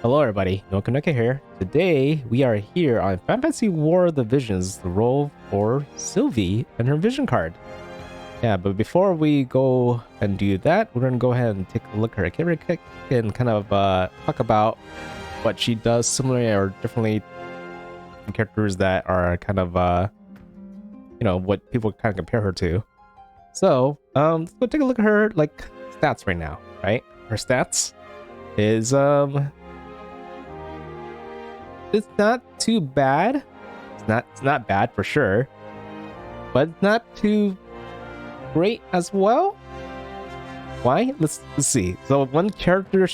Hello everybody, NoukonNeko here. Today we are here on Fantasy War the Visions, the role for Sylvie and her vision card. Yeah, but before we go and do that, we're gonna go ahead and take a look at her character kit and kind of talk about what she does similarly or differently from characters that are kind of what people kind of compare her to. So let's go take a look at her like stats right now, right? Her stats is it's not too bad. It's not bad for sure, but not too great as well. Why? Let's see. So one character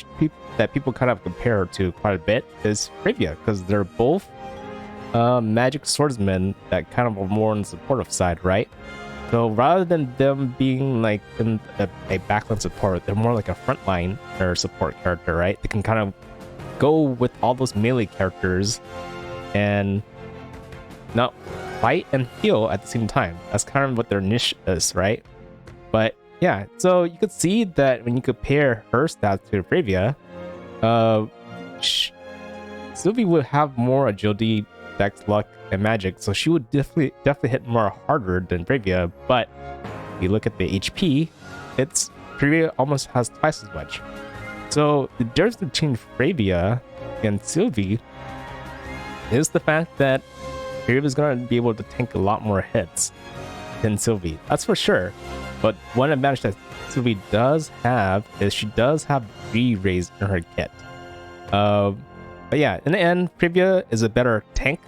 that people kind of compare her to quite a bit is Frevia, because they're both magic swordsmen that kind of are more on the supportive side, right? So rather than them being like in a backline support, they're more like a frontline or support character, right? They can kind of go with all those melee characters and not fight and heal at the same time. That's kind of what their niche is, right? But yeah, so you could see that when you compare her stats to Frevia, Sylvie would have more agility, dex, luck, and magic, so she would definitely hit more harder than Frevia. But if you look at the HP, Frevia almost has twice as much. So the difference between Frevia and Sylvie is the fact that Frevia is going to be able to tank a lot more hits than Sylvie. That's for sure. But one advantage that Sylvie does have is she does have re-raise in her kit. But yeah, in the end, Frevia is a better tank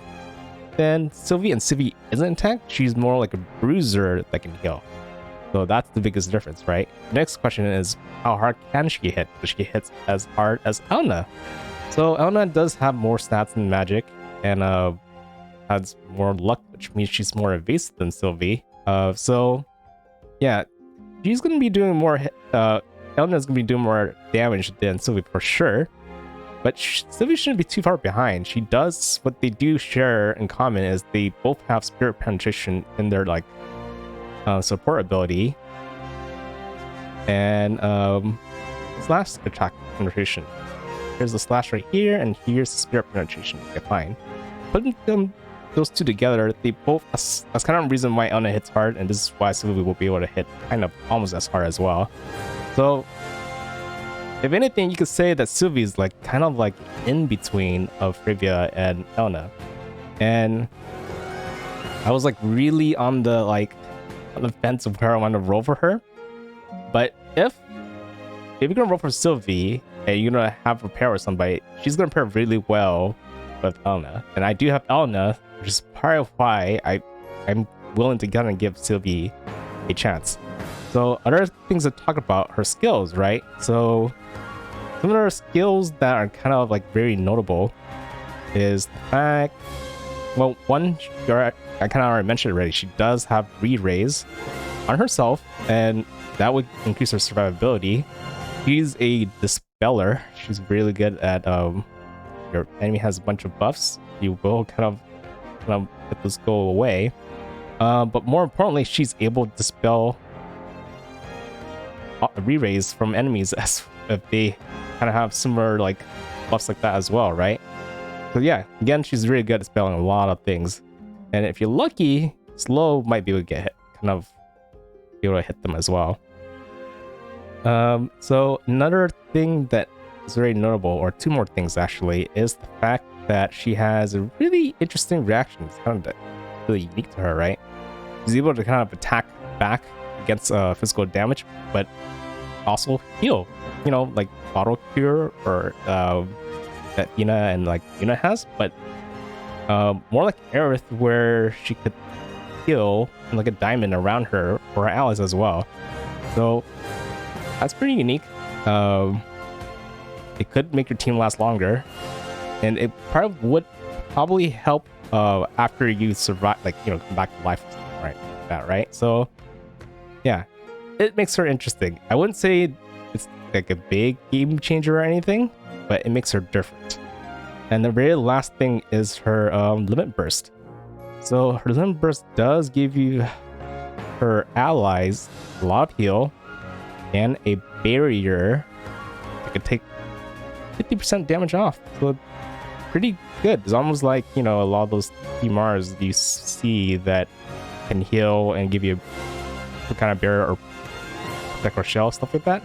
than Sylvie, and Sylvie isn't a tank. She's more like a bruiser that can heal. So that's the biggest difference, right? Next question is, how hard can she hit? Does she hit as hard as Elna? So Elna does have more stats in magic and has more luck, which means she's more evasive than Sylvie. So yeah, she's gonna be doing more. Elna's gonna be doing more damage than Sylvie for sure. But Sylvie shouldn't be too far behind. She does what they do share in common is they both have spirit penetration in their like support ability and slash attack penetration. Here's the slash right here, and here's the spirit penetration. Okay, fine. Putting those two together, they both that's kind of the reason why Elna hits hard, and this is why Sylvie will be able to hit kind of almost as hard as well. So if anything, you could say that Sylvie is like kind of like in between of Frevia and Elna. And I was like really on the fence of where I want to roll for her. But if you're gonna roll for Sylvie and you're gonna have her pair with somebody, she's gonna pair really well with Elna. And I do have Elna, which is part of why I'm willing to kind of give Sylvie a chance. So other things to talk about, her skills, right? So some of her skills that are kind of like very notable is the fact, well, one, I kind of already mentioned already, she does have re-raise on herself, and that would increase her survivability. She's a dispeller. She's really good at your enemy has a bunch of buffs, you will kind of let those go away. But more importantly, she's able to dispel re-raise from enemies as if they kind of have similar like buffs like that as well, right? So yeah, again, she's really good at spelling a lot of things, and if you're lucky, slow might be able to get hit, kind of be able to hit them as well. So another thing that is very notable, or two more things actually, is the fact that she has a really interesting reaction. It's kind of really unique to her, right? She's able to kind of attack back against physical damage, but also heal, like Bottle Cure or that Yuna and like Yuna has, but more like Aerith, where she could heal like a diamond around her or her allies as well. So that's pretty unique. It could make your team last longer, and it would probably help after you survive, like come back to life, right? Like that, right? So yeah, it makes her interesting. I wouldn't say it's like a big game changer or anything, but it makes her different. And the very last thing is her limit burst. So her limit burst does give you her allies a lot of heal and a barrier that could take 50% damage off. So pretty good. It's almost like, you know, a lot of those TMRs you see that can heal and give you some kind of barrier or protect or shell, stuff like that.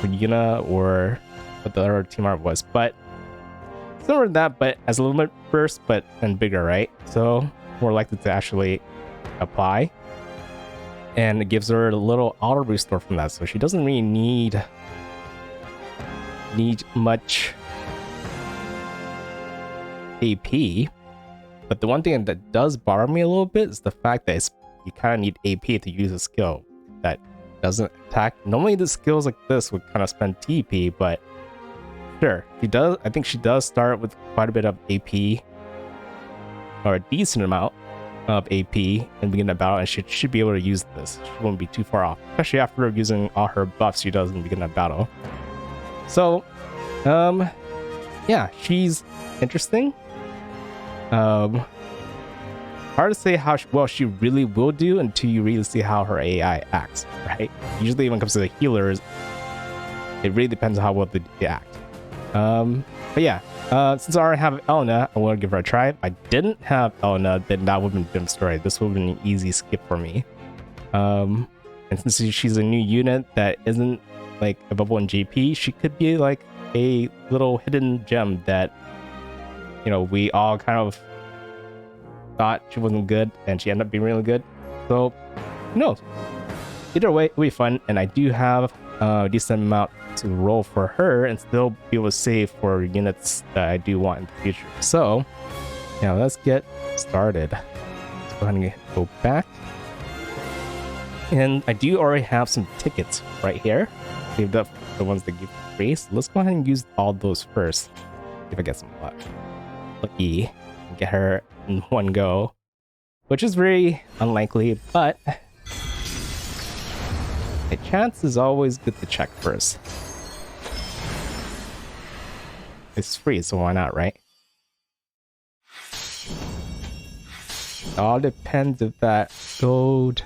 For YoRHa or what the other TMR was. But similar to that, but as a little bit burst, but then bigger, right? So more likely to actually apply. And it gives her a little auto restore from that. So she doesn't really need much AP. But the one thing that does bother me a little bit is the fact that you kind of need AP to use a skill that doesn't attack. Normally the skills like this would kind of spend TP, but sure, she does. I think she does start with quite a bit of AP, or a decent amount of AP in the beginning of battle, and she should be able to use this. She won't be too far off, especially after using all her buffs she does in the beginning of battle. So, yeah, she's interesting. Hard to say how well she really will do until you really see how her AI acts, right? Usually when it comes to the healers, it really depends on how well they act. But yeah, since I already have Elena, I want to give her a try. If I didn't have Elena, then that would have been story. This would have been an easy skip for me. And since she's a new unit that isn't like available in JP, she could be like a little hidden gem that, you know, we all kind of thought she wasn't good and she ended up being really good. So who knows? Either way, it'll be fun, and I do have a decent amount to roll for her and still be able to save for units that I do want in the future. So now let's get started. Let's go ahead and go back. And I do already have some tickets right here. Saved up the ones that give free. So let's go ahead and use all those first. See if I get some luck. Lucky. Get her in one go. Which is very unlikely, but a chance is always good to check first. It's free, so why not, right? It all depends if that gold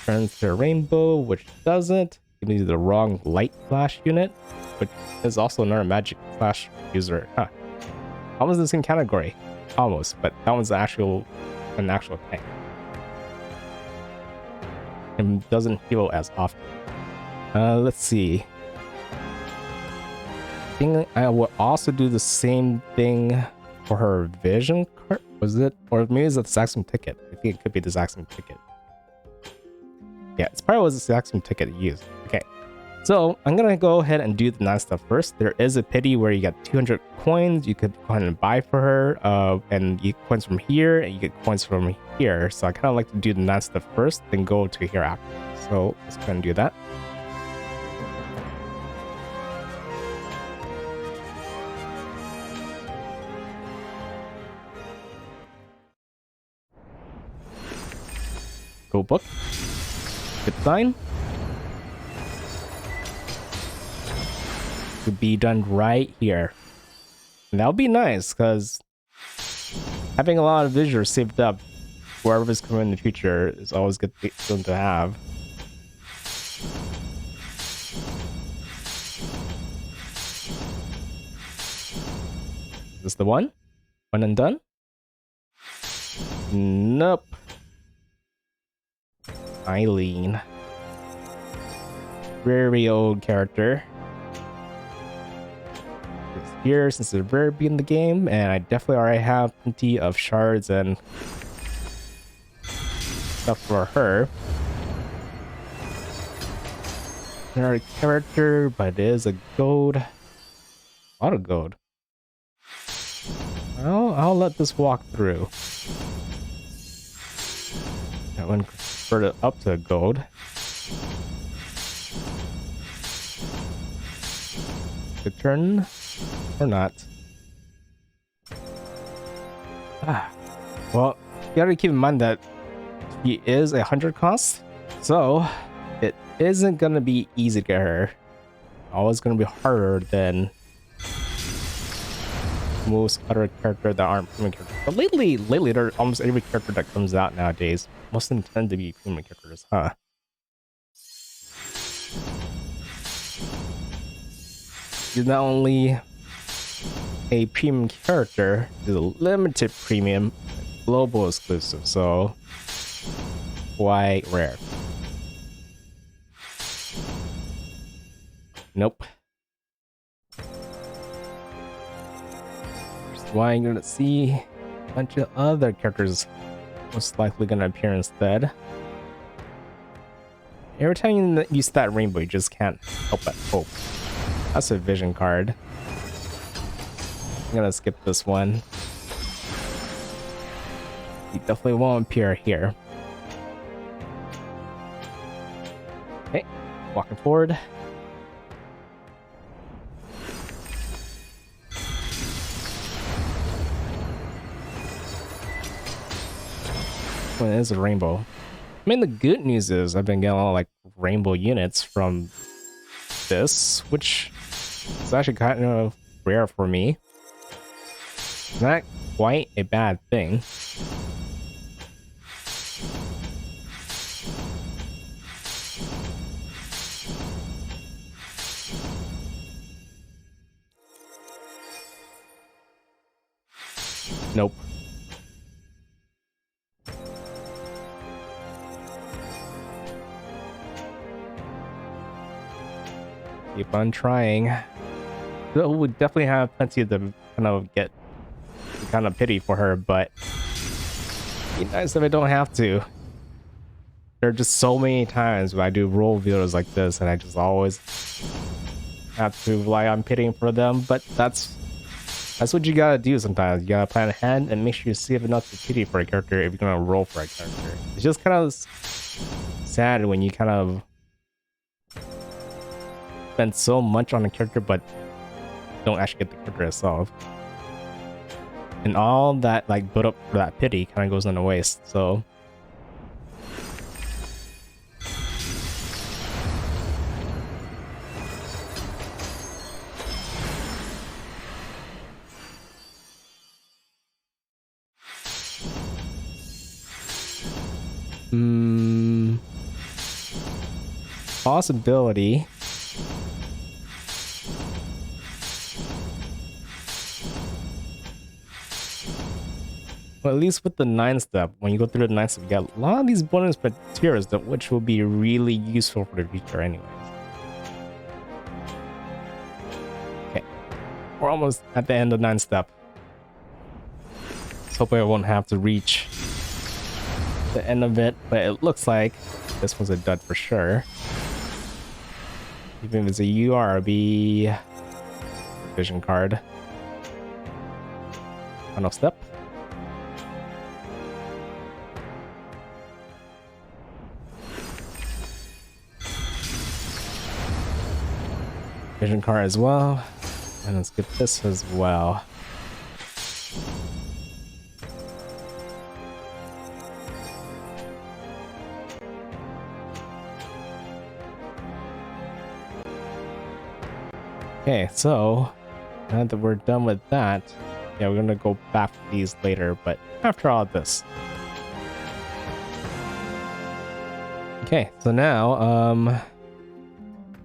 turns to a rainbow, which doesn't. Give me the wrong light flash unit, which is also another magic flash user. Huh. Almost the same category. Almost, but that one's an actual tank. And doesn't heal as often. Let's see. I think I will also do the same thing for her vision card. Was it? Or maybe it's the exact same ticket. I think it could be the exact same ticket. Yeah, it's probably was the exact same ticket to use. Okay. So I'm gonna go ahead and do the non-stuff first. There is a pity where you get 200 coins. You could go ahead and buy for her, and you get coins from here, and you get coins from here. So I kind of like to do the non-stuff first, then go to here after. So let's go ahead and do that. Go book. Good sign. To be done right here. And that would be nice, because having a lot of visitors saved up wherever's coming in the future is always good feeling to have. Is this the one? One and done? Nope. Eileen. Very old character. Here since the very beginning of the game, and I definitely already have plenty of shards and stuff for her. Another character, but it is a gold. A lot of gold. I'll let this walk through. That one converted up to gold. Good turn. Or not. Well, you gotta keep in mind that she is 100 cost, so it isn't gonna be easy to get her. Always gonna be harder than most other characters that aren't premium characters. But lately, there's almost every character that comes out nowadays. Most of them tend to be premium characters, huh? She's not only a premium character is a limited premium global exclusive, so quite rare. Nope. That's why you're gonna see a bunch of other characters most likely gonna appear instead. Every time you see that rainbow, you just can't help but hope. That's a vision card. I'm gonna skip this one. He definitely won't appear here. Okay, walking forward. Well, it is a rainbow. I mean, the good news is I've been getting a lot of like rainbow units from this, which is actually kind of rare for me. Not quite a bad thing. Nope. Keep on trying. So we definitely have plenty to kind of get kind of pity for her, but it'd be nice if I don't have to. There are just so many times when I do role videos like this and I just always have to rely on pitying for them, but that's what you gotta do sometimes. You gotta plan ahead and make sure you save enough to pity for a character if you're gonna roll for a character. It's just kind of sad when you kind of spend so much on a character but don't actually get the character itself. And all that like build up for that pity kind of goes in a waste, so possibility. Well, at least with the 9th step, when you go through the 9th step, you get a lot of these bonus materials that which will be really useful for the future anyways. Okay, we're almost at the end of 9th step. Let's hope I won't have to reach the end of it, but it looks like this one's a dud for sure. Even if it's a YoRHa vision card. Final step. Vision card as well, and let's get this as well. Okay, so now that we're done with that, yeah, we're gonna go back to these later, but after all of this. Okay, so now,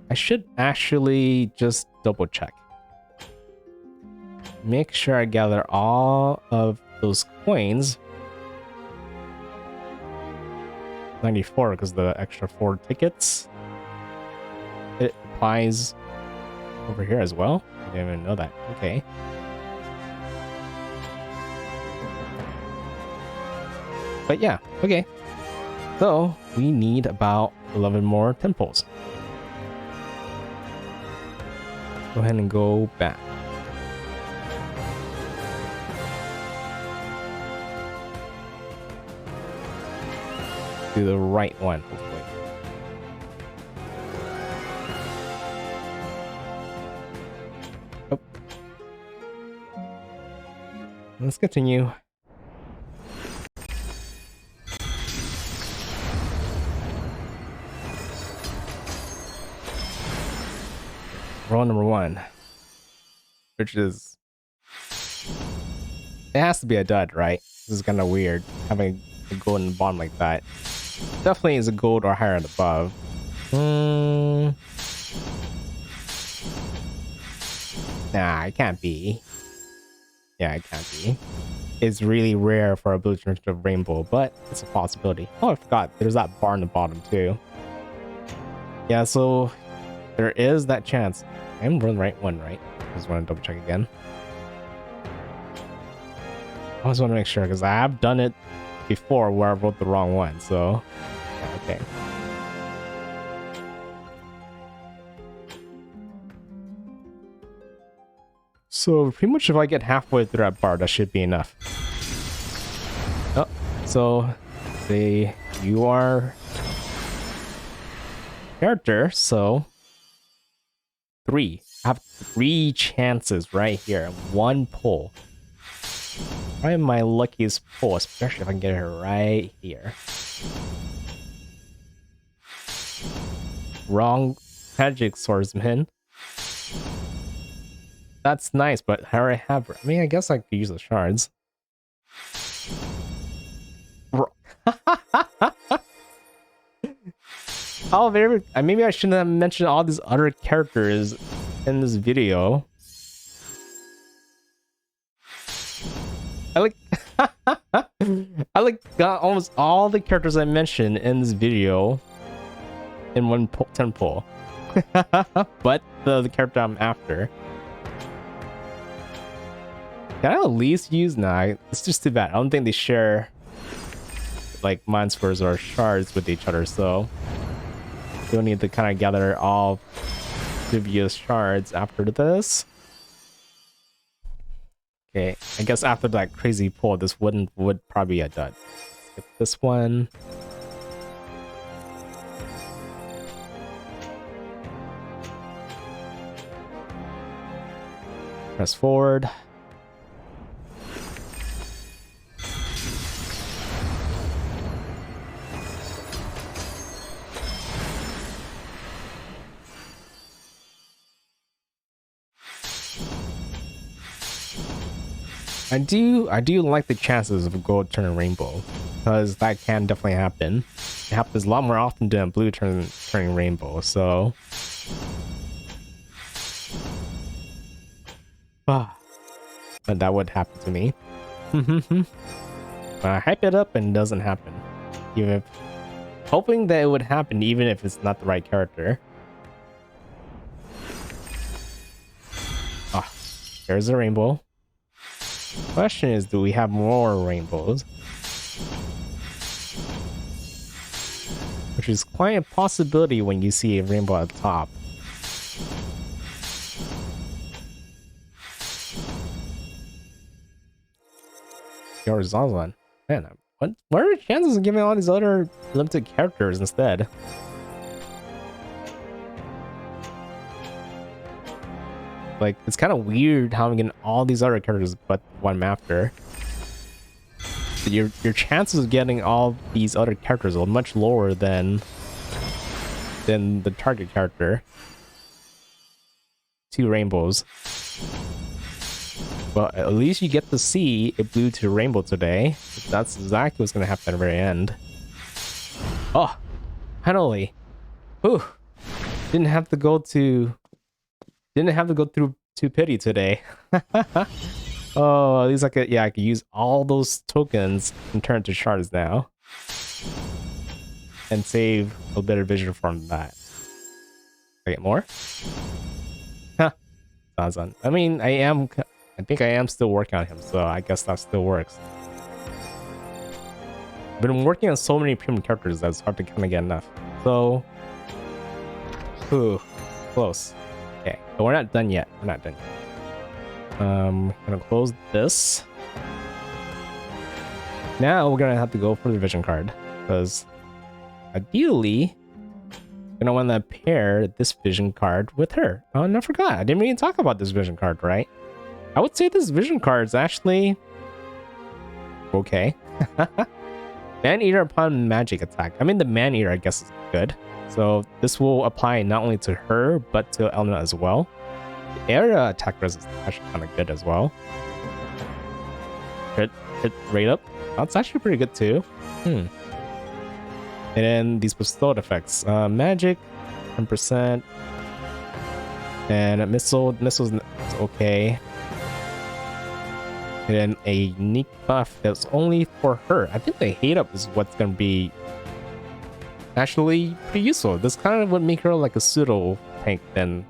I should actually just double check. Make sure I gather all of those coins. 94 because the extra 4 tickets. It applies over here as well. I didn't even know that. Okay. But yeah, okay. So we need about 11 more temples. Go ahead and go back. Do the right one, hopefully. Oh. Let's continue. Roll number 1, which is, it has to be a dud, right? This is kind of weird having a gold in the bottom like that. Definitely is a gold or higher and above. Nah, it can't be. Yeah, it can't be. It's really rare for a blue turn to rainbow, but it's a possibility. Oh, I forgot. There's that bar on the bottom too. Yeah, so there is that chance. I'm running the right one, right? Just want to double check again. I just want to make sure because I have done it before where I wrote the wrong one. So, yeah, okay. So pretty much if I get halfway through that bar, that should be enough. Oh, so you are character, so 3. I have 3 chances right here. 1 pull. Probably my luckiest pull, especially if I can get it right here. Wrong magic swordsman. That's nice, but I already have. I mean, I guess I could use the shards. Oh, maybe I shouldn't have mentioned all these other characters in this video. I got almost all the characters I mentioned in this video in one 10 pull. But the character I'm after. Can I at least use? Nah, it's just too bad. I don't think they share like mind spurs or shards with each other, so you'll need to kind of gather all previous shards after this. Okay, I guess after that crazy pull, this would probably be a dud. Skip this one. Press forward. I do like the chances of a gold turning rainbow, because that can definitely happen. It happens a lot more often than blue turning rainbow, so but that would happen to me. I hype it up and it doesn't happen. Even if hoping that it would happen even if it's not the right character. Ah, there's a rainbow. Question is, do we have more rainbows? Which is quite a possibility when you see a rainbow at the top. Horizontal one. Man, what are the chances of giving all these other limited characters instead? Like, it's kind of weird how I'm getting all these other characters but one after. But your chances of getting all these other characters are much lower than the target character. 2 rainbows. Well, at least you get to see a blue to rainbow today. That's exactly what's gonna happen at the very end. Oh, finally. Whew. Didn't have to go through pity today. Oh, at least I could use all those tokens and turn to shards now. And save a better vision from that. I get more? Huh. Sounds on. I mean, I think I am still working on him, so I guess that still works. I've been working on so many premium characters that it's hard to kind of get enough. So, ooh, close. Okay, but we're not done yet. We're not done yet. Gonna close this. Now we're gonna have to go for the vision card, because ideally, I'm gonna want to pair this vision card with her. Oh, and I forgot. I didn't even talk about this vision card, right? I would say this vision card is actually okay. Man-Eater upon magic attack. I mean, the Man-Eater, I guess, is good. So this will apply not only to her, but to Elena as well. The area attack resistance is actually kind of good as well. Hit rate up. That's actually pretty good too. And then these bestowed effects. Magic, 10%. And missiles okay. And a unique buff that's only for her. I think the hate up is what's gonna be actually pretty useful. This kind of would make her like a pseudo tank than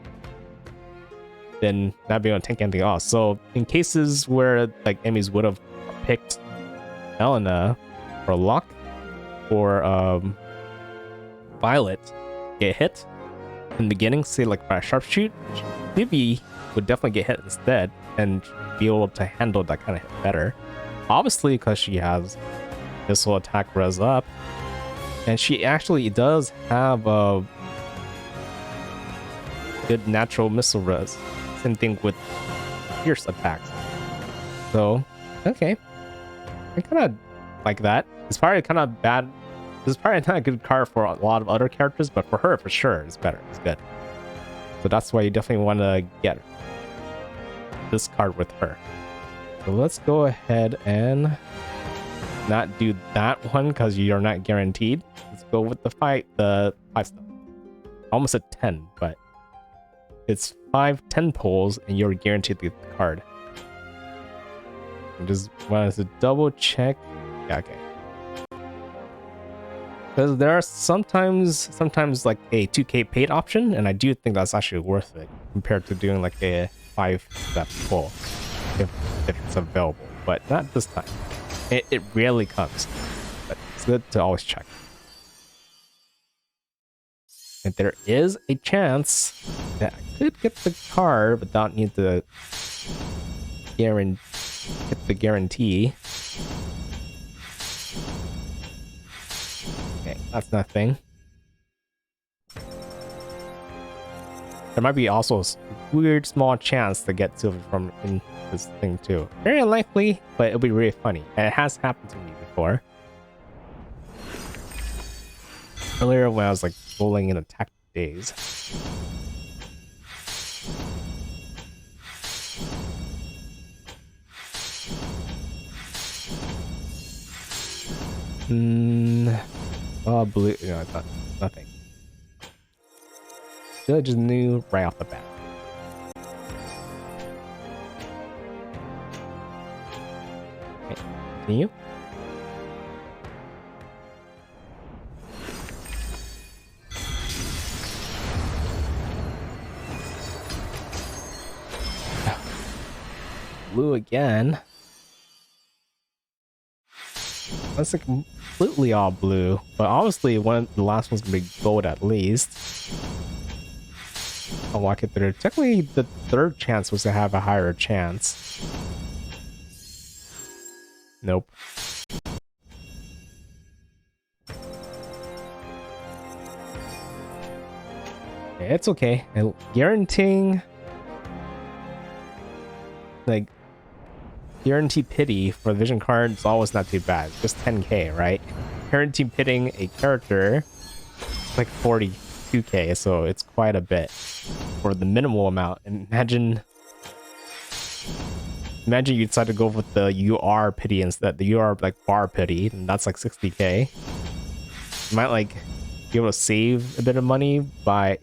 not being able to tank anything else. So in cases where like enemies would have picked Elena or Locke or Violet get hit in the beginning, say like by a sharpshoot, Sylvie would definitely get hit instead and be able to handle that kind of hit better. Obviously, because she has missile attack res up, and she actually does have a good natural missile res. Same thing with fierce attacks. So, okay, I kind of like that. It's probably kind of bad. This is probably not a good card for a lot of other characters, but for her, for sure, it's better. It's good. So that's why you definitely want to get this card with her. So let's go ahead and not do that one because you're not guaranteed. Let's go with the 5 stuff. Almost a 10, but it's 10 pulls and you're guaranteed to get the card. I just wanted to double check. Yeah, okay. Because there are sometimes like a 2k paid option, and I do think that's actually worth it compared to doing like a 5-step pull if it's available, but not this time. It rarely comes, but it's good to always check. And there is a chance that I could get the card without need to get the guarantee. Okay, that's nothing. There might be also a weird small chance to get Sylvie from in this thing too. Very unlikely, but it'll be really funny. And it has happened to me before. Earlier when I was like rolling in attack days. Oh, blue. No, it's not. Nothing. I just knew right off the bat. Okay, continue. Blue again. That's like completely all blue, but obviously the last one's gonna be gold at least. I'll walk it through. Technically, the third chance was to have a higher chance. Nope. It's okay. Guaranteeing, like, guarantee pity for the vision card is always not too bad. Just 10k, right? Guarantee pitting a character like 42k, so it's quite a bit for the minimal amount. And imagine you decide to go with the UR pity instead, the UR like bar pity, and that's like 60k. You might like be able to save a bit of money by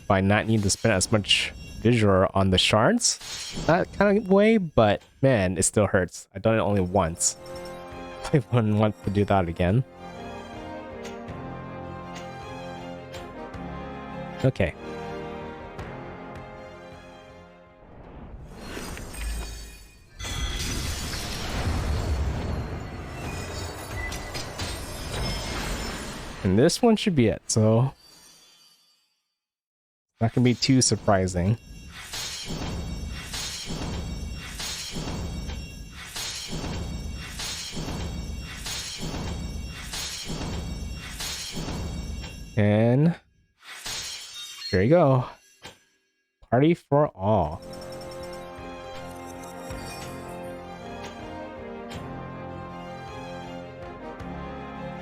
not needing to spend as much visual on the shards that kind of way, but man, it still hurts. I've done it only once. I wouldn't want to do that again. Okay. And this one should be it, so not gonna be too surprising. And there you go. Party for all.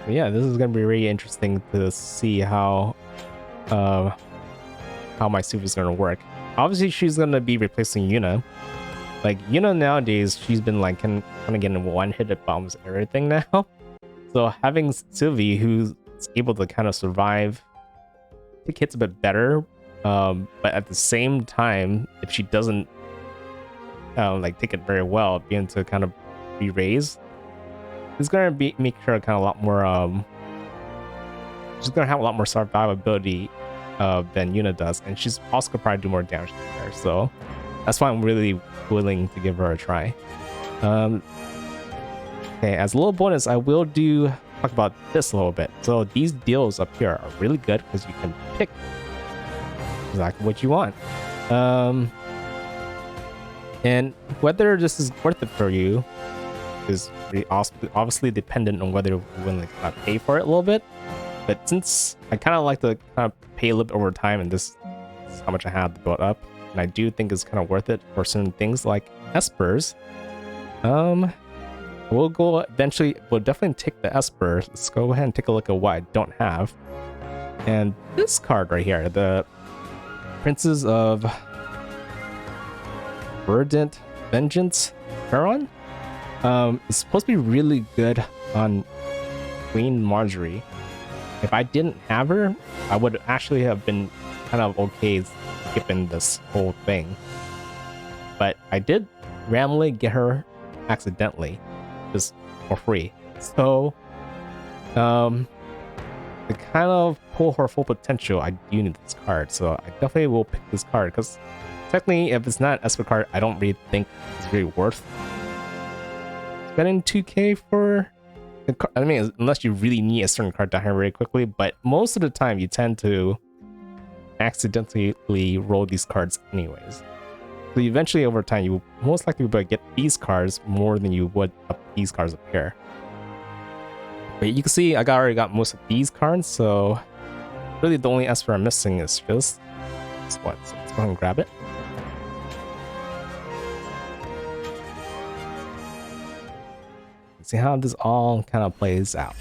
But yeah, this is gonna be really interesting to see how my Sylvie is gonna work. Obviously, she's gonna be replacing Yuna. Like Yuna nowadays, she's been like kind of getting one-hit bombs everything now. So having Sylvie, who's able to kind of survive, take hits a bit better But at the same time, if she doesn't like take it very well, begin to kind of re-raise, it's gonna make her kind of a lot more she's gonna have a lot more survivability than Yuna does, and she's also could probably do more damage than her. So that's why I'm really willing to give her a try. Okay, as a little bonus, I will talk about this a little bit. So these deals up here are really good because you can pick exactly what you want. And whether this is worth it for you is obviously dependent on whether you're willing to kind of pay for it a little bit. But since I kind of like to kind of pay a little bit over time, and this is how much I have to build up, and I do think it's kind of worth it for certain things like Espers. We'll go eventually. We'll definitely take the Esper. Let's go ahead and take a look at what I don't have. And this card right here, the Princes of Verdant Vengeance Pharaon, is supposed to be really good on Queen Marjorie. If I didn't have her, I would actually have been kind of okay skipping this whole thing. But I did randomly get her accidentally, just for free. So, to kind of pull her full potential, I do need this card. So I definitely will pick this card, because technically, if it's not an Esper card, I don't really think it's really worth spending 2k for. I mean, unless you really need a certain card down here very quickly, but most of the time you tend to accidentally roll these cards anyways. So eventually over time, you will most likely be able to get these cards more than you would up these cards up here. But you can see I already got most of these cards, so really the only Esper I'm missing is just this one. So let's go ahead and grab it. See how this all kind of plays out.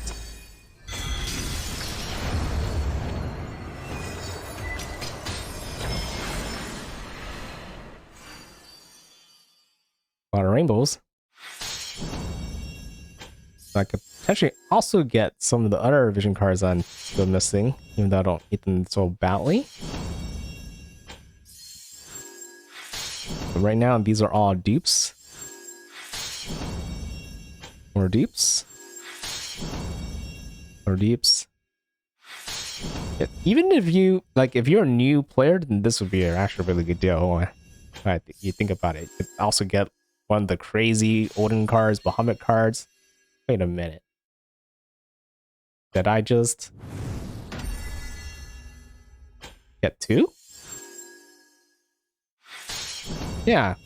A lot of rainbows. So I could potentially also get some of the other vision cards I'm still missing, even though I don't need them so badly. But right now, these are all dupes. More dupes. More dupes. Yeah, even if you're a new player, then this would be actually a really good deal. You think about it. You could also get one of the crazy Odin cards, Bahamut cards. Wait a minute. Did I just get two? Yeah.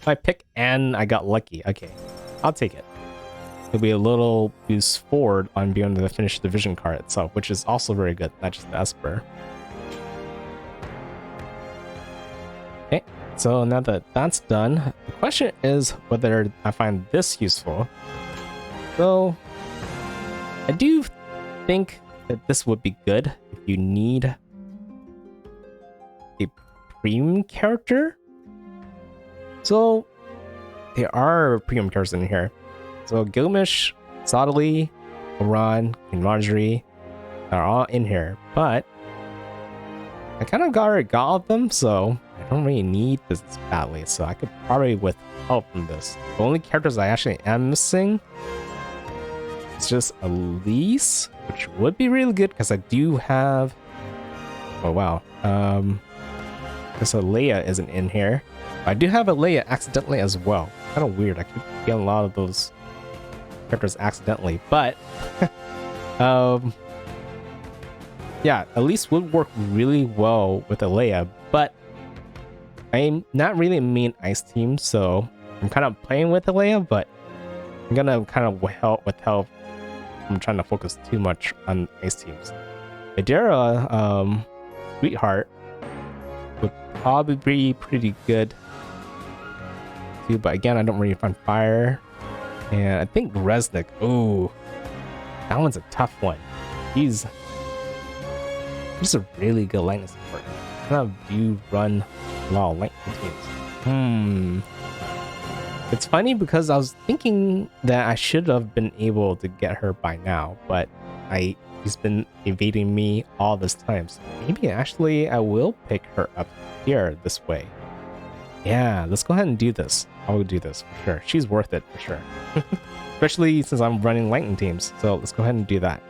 I picked and I got lucky. Okay. I'll take it. It'll be a little boost forward on being able to finish the vision card itself, which is also very good, not just the Esper. Okay, so now that that's done, the question is whether I find this useful. So, I do think that this would be good if you need a premium character. So, there are premium characters in here. So Gilgamesh, Sodali, Oran, and Marjorie are all in here, but I kind of already got all of them, so I don't really need this badly, so I could probably withhelp from this. The only characters I actually am missing is just Elise, which would be really good because I do have... Oh wow. So Leia isn't in here. I do have a Leia accidentally as well. Kind of weird. I keep getting a lot of those characters accidentally, but yeah, Elise would work really well with a Leia, but I'm not really a main ice team, so I'm kind of playing with a Leia, but I'm gonna kind of withhelp from trying to focus too much on ice teams. Idera, Sweetheart would probably be pretty good too, but again, I don't really find fire. And I think Resnick, ooh, that one's a tough one. He's just a really good lightning support. I kind of do run a lot of lightning teams. It's funny because I was thinking that I should have been able to get her by now, but I She's been evading me all this time. So maybe actually I will pick her up here this way. Yeah, let's go ahead and do this. I will do this for sure. She's worth it for sure. Especially since I'm running lightning teams. So let's go ahead and do that.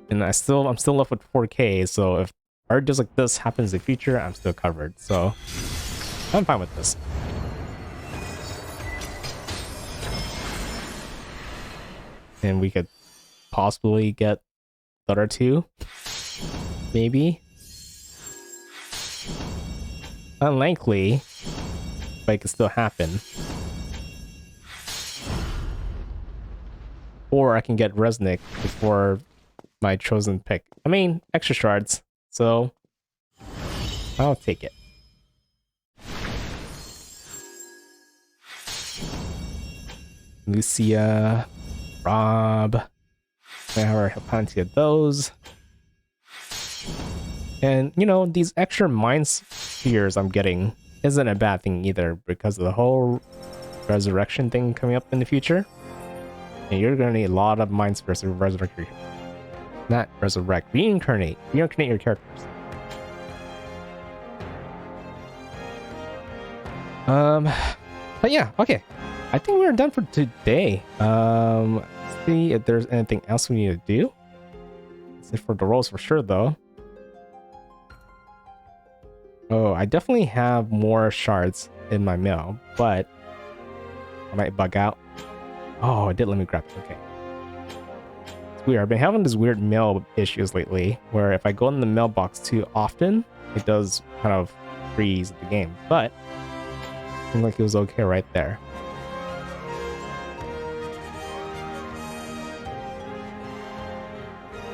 And I'm still left with 4K, so if art just like this happens in the future, I'm still covered. So I'm fine with this. And we could possibly get the other two. Maybe. Unlikely, but it could still happen. Or I can get Resnick before my chosen pick. I mean, extra shards, so I'll take it. Lucia, Rob, I have plenty of those. And, you know, these extra mind spheres I'm getting isn't a bad thing either because of the whole resurrection thing coming up in the future. And you're going to need a lot of mind spheres to resurrect your... Not resurrect, reincarnate. Reincarnate your characters. But yeah, okay. I think we're done for today. Let's see if there's anything else we need to do. That's it for the rolls for sure, though. Oh, I definitely have more shards in my mail, but I might bug out. Oh, it did let me grab it. Okay. It's weird. I've been having these weird mail issues lately, where if I go in the mailbox too often, it does kind of freeze the game. But it seemed like it was okay right there.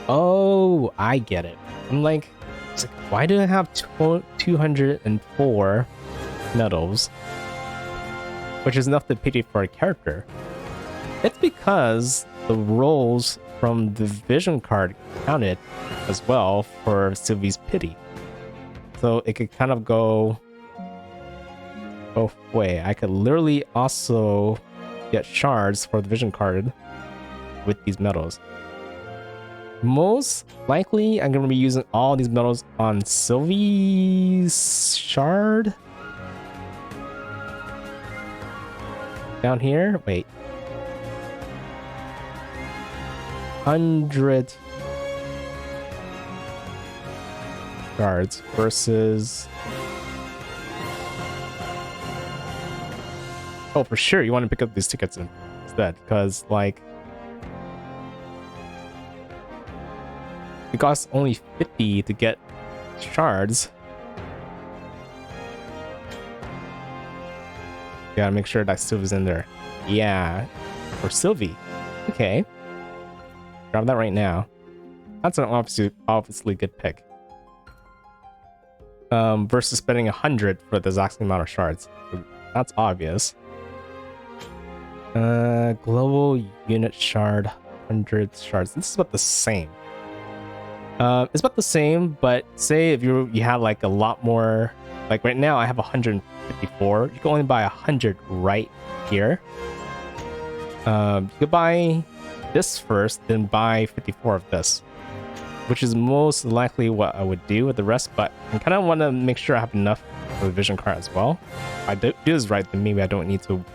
Oh, I get it. I'm like, it's like, why do I have 204 medals? Which is enough to pity for a character. It's because the rolls from the vision card counted as well for Sylvie's pity. So it could kind of go both way. I could literally also get shards for the vision card with these medals. Most likely, I'm going to be using all these medals on Sylvie's shard. Down here? Wait. 100 shards versus... Oh, for sure, you want to pick up these tickets instead, because, like... It costs only 50 to get shards. Gotta make sure that Sylvie's in there. Yeah. For Sylvie. Okay. Grab that right now. That's an obviously good pick. Versus spending 100 for the exact same amount of shards. That's obvious. Global unit shard, 100 shards. This is about the same. It's about the same, but say if you had like a lot more, like right now I have 154. You can only buy 100 right here. You could buy this first, then buy 54 of this, which is most likely what I would do with the rest. But I kind of want to make sure I have enough for the vision card as well. If I do this right, then maybe I don't need to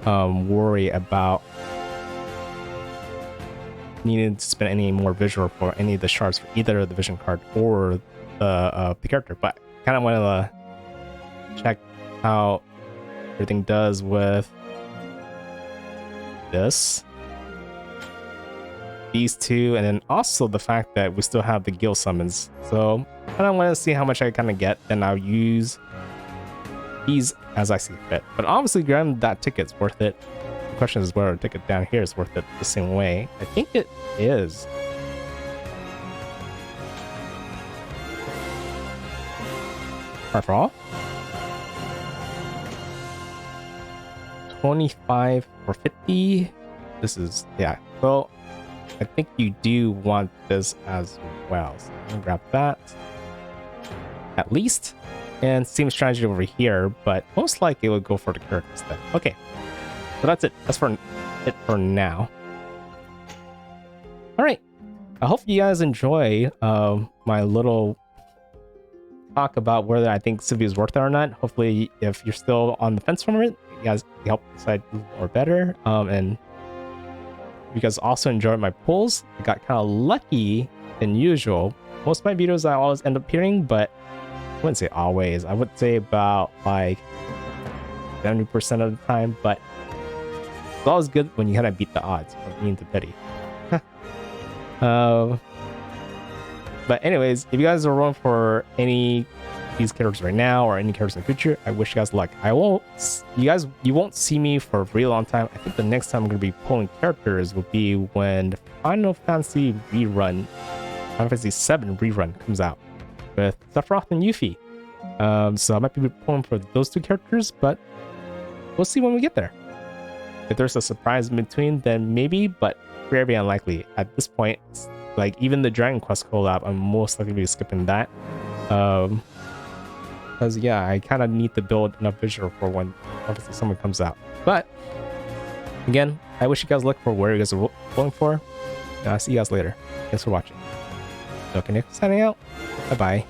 worry about needing to spend any more visual for any of the shards for either the vision card or the character. But kind of want to check how everything does with this, these two, and then also the fact that we still have the guild summons. So I kind of want to see how much I kind of get, then I'll use these as I see fit. But obviously grabbing that ticket's worth it. The question is whether a ticket down here is worth it the same way. I think it is. For all? 25 for 50. This is, yeah. So I think you do want this as well. So I'm gonna grab that. At least. And same strategy over here, but most likely it would go for the characters then. Okay. So that's it. That's for it for now. I hope you guys enjoy my little talk about whether I think Sylvie is worth it or not. Hopefully, if you're still on the fence from it, you guys help decide or better. And you guys also enjoyed my polls. I got kind of lucky than usual. Most of my videos I always end up hearing, but I wouldn't say always. I would say about like 70% of the time, but it's always good when you kind of beat the odds of being the petty. But anyways, if you guys are rolling for any of these characters right now or any characters in the future, I wish you guys luck. You won't see me for a really long time. I think the next time I'm going to be pulling characters will be when the Final Fantasy VII rerun comes out with Sephiroth and Yuffie. So I might be pulling for those two characters, but we'll see when we get there. If there's a surprise in between, then maybe, but very unlikely. At this point, like even the Dragon Quest collab, I'm most likely to be skipping that. Because yeah, I kind of need to build enough visual for when obviously someone comes out. But again, I wish you guys luck for where you guys are going for. And I'll see you guys later. Thanks for watching. NoukonNeko signing out. Bye bye.